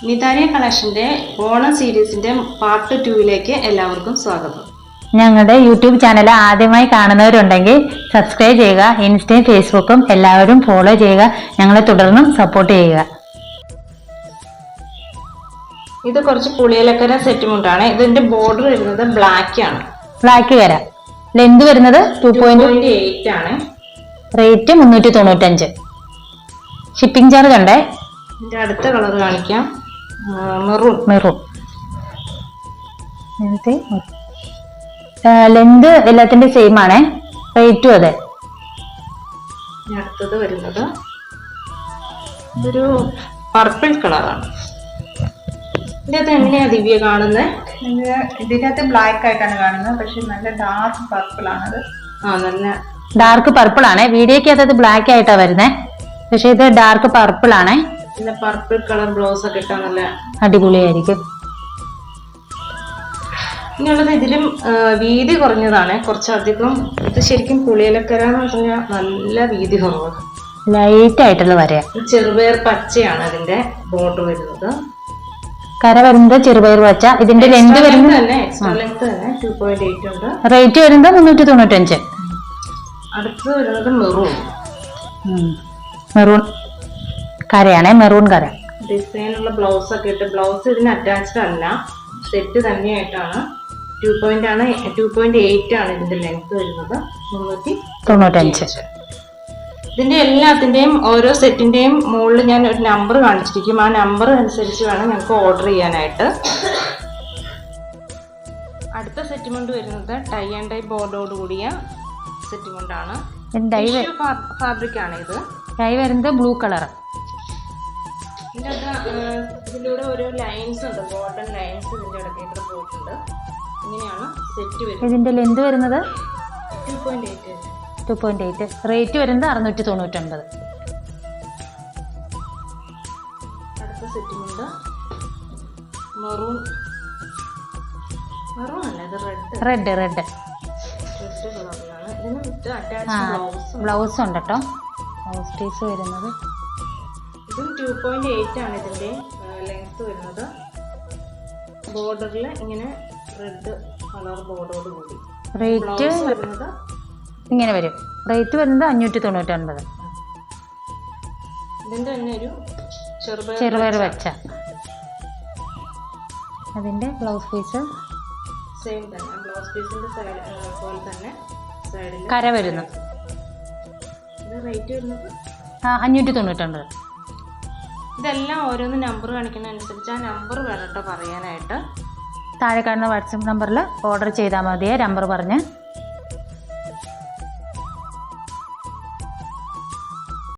നിതാരിയ കളക്ഷൻ്റെ Onam സീരീസിൻ്റെ part 2ലേക്ക് എല്ലാവർക്കും സ്വാഗതം. ഞങ്ങളുടെ യൂട്യൂബ് ചാനൽ ആദ്യമായി കാണുന്നവരുണ്ടെങ്കിൽ സബ്സ്ക്രൈബ് ചെയ്യുക. ഇൻസ്റ്റയും ഫേസ്ബുക്കും എല്ലാവരും ഫോളോ ചെയ്യുക. ഞങ്ങളെ തുടർന്നും സപ്പോർട്ട് ചെയ്യുക. ഇത് കുറച്ച് പുളിയിലക്കര സെറ്റ് മുണ്ടാണ്. ഇതിന്റെ ബോർഡർ വരുന്നത് ബ്ലാക്ക് ആണ്. ബ്ലാക്ക് കര. ലെന്ത് വരുന്നത് 2.8 ആണ്. റേറ്റ് 395. ഷിപ്പിംഗ് ചാർജ് ഉണ്ടേ. ഇതിന്റെ അടുത്ത കളർ കാണിക്കാം. മെറൂൺ. ലെന്ത് എല്ലാത്തിന്റെ സെയിം ആണ്. റേറ്റും അതെ. അടുത്തത് വരുന്നത് ഇതൊരു പർപ്പിൾ കളറാണ്. ഇതിനകത്ത് എങ്ങനെയാ ദിവ്യ കാണുന്നത്? ഇതിനകത്ത് ബ്ലാക്ക് ആയിട്ടാണ് കാണുന്നത്, പക്ഷെ നല്ല ഡാർക്ക് പർപ്പിൾ ആണത്. നല്ല ഡാർക്ക് പർപ്പിൾ ആണ്. വീഡിയോക്ക് അത് ബ്ലാക്ക് ആയിട്ടാ വരുന്നത്, പക്ഷെ ഇത് ഡാർക്ക് പർപ്പിൾ ആണ്. പിന്നെ പർപ്പിൾ കളർ ബ്ലൗസ് ഒക്കെ ഇട്ടാൽ നല്ല അടിപൊളിയായിരിക്കും. ഇനിയുള്ളത് ഇതിലും വീതി കുറഞ്ഞതാണ്, കുറച്ചധികം. ഇത് ശരിക്കും പുളിയിലക്കര എന്ന് പറഞ്ഞാൽ നല്ല വീതി കുറവാണ്. ലൈറ്റ് ആയിട്ടുള്ള വരയാ. ചെറുപയർ പച്ചയാണ് അതിന്റെ ബോർഡർ വരുന്നത്. കര വരുന്നത് ചെറുപയർ പച്ച. ഇതിന്റെ ലെന്ത് വരുന്നത് തന്നെ 2.8 ഉണ്ട്. റേറ്റ് വരുന്നത് 395. അടുത്ത് വരുന്നത് മെറൂൺ കരയാണേ. മെറൂൺ കര. ഡിസൈനുള്ള ബ്ലൗസ് ഒക്കെ ഇട്ട്, ബ്ലൗസ് ഇതിന് അറ്റാച്ച്ഡ് അല്ല, സെറ്റ് തന്നെയായിട്ടാണ്. 2.8 ആണ് ഇതിന്റെ ലെങ്ത് വരുന്നത്. 395. ഇതിന്റെ എല്ലാത്തിന്റെയും ഓരോ സെറ്റിന്റെയും മുകളിൽ ഞാൻ ഒരു നമ്പർ കാണിച്ചിരിക്കും. ആ നമ്പർ അനുസരിച്ച് വേണം ഞങ്ങൾക്ക് ഓർഡർ ചെയ്യാനായിട്ട്. അടുത്ത സെറ്റ് മുണ്ട് വരുന്നത് ടൈ ആൻഡ് ഡൈ ബോർഡോട് കൂടിയ സെറ്റ് മുണ്ടാണ്. ഫാബ്രിക് ആണ് ഇത്. ടൈ വരുന്നത് ബ്ലൂ കളർ. ഇതിലൂടെ ഓരോ ലൈൻസ് ഉണ്ട്, ഗോൾഡൻ ലൈൻസ് ഇതിന്റെ ഇടയ്ക്ക് പോയിട്ടുണ്ട്. ഇങ്ങനെയാണ് സെറ്റ് വരുന്നത്. ഇതിന്റെ ലെന്ത് വരുന്നത് 2.8. റേറ്റ് വരുന്നത് 699. അടുത്ത സെറ്റ് മുണ്ട് മെറൂൺ അല്ല, ഇത് റെഡ് കളറിലാണ്. ഇതിന് അറ്റാച്ച് ബ്ലൗസ് ഉണ്ട് കേട്ടോ. ബ്ലൗസ് പീസ് വരുന്നത് ഇതും 2.8 ആണ് ഇതിന്റെ ലെങ്ത് വരുന്നത്. ബോർഡറിൽ ഇങ്ങനെ റെഡ് കളർ ബോർഡോട് കൂടി. റേറ്റ് വരുന്നത് ഇങ്ങനെ വരും. റേറ്റ് വരുന്നത് 599. ഇതിന്റെ തന്നെ ഒരു ചെറുപയർ പച്ച. അതിന്റെ ബ്ലൗസ് പീസ് സെയിം തന്നെ. ബ്ലൗസ് പീസിന്റെ പോലെ തന്നെ സൈഡിൽ കര വരുന്നു. ഇത് റേറ്റ് വരുന്നത് 599. ഇതെല്ലാം ഓരോന്ന് നമ്പർ കാണിക്കുന്ന അനുസരിച്ച് ആ നമ്പർ വേണം കേട്ടോ പറയാനായിട്ട്. താഴെ കാണുന്ന വാട്സപ്പ് നമ്പറിൽ ഓർഡർ ചെയ്താൽ മതിയെ. നമ്പർ പറഞ്ഞ്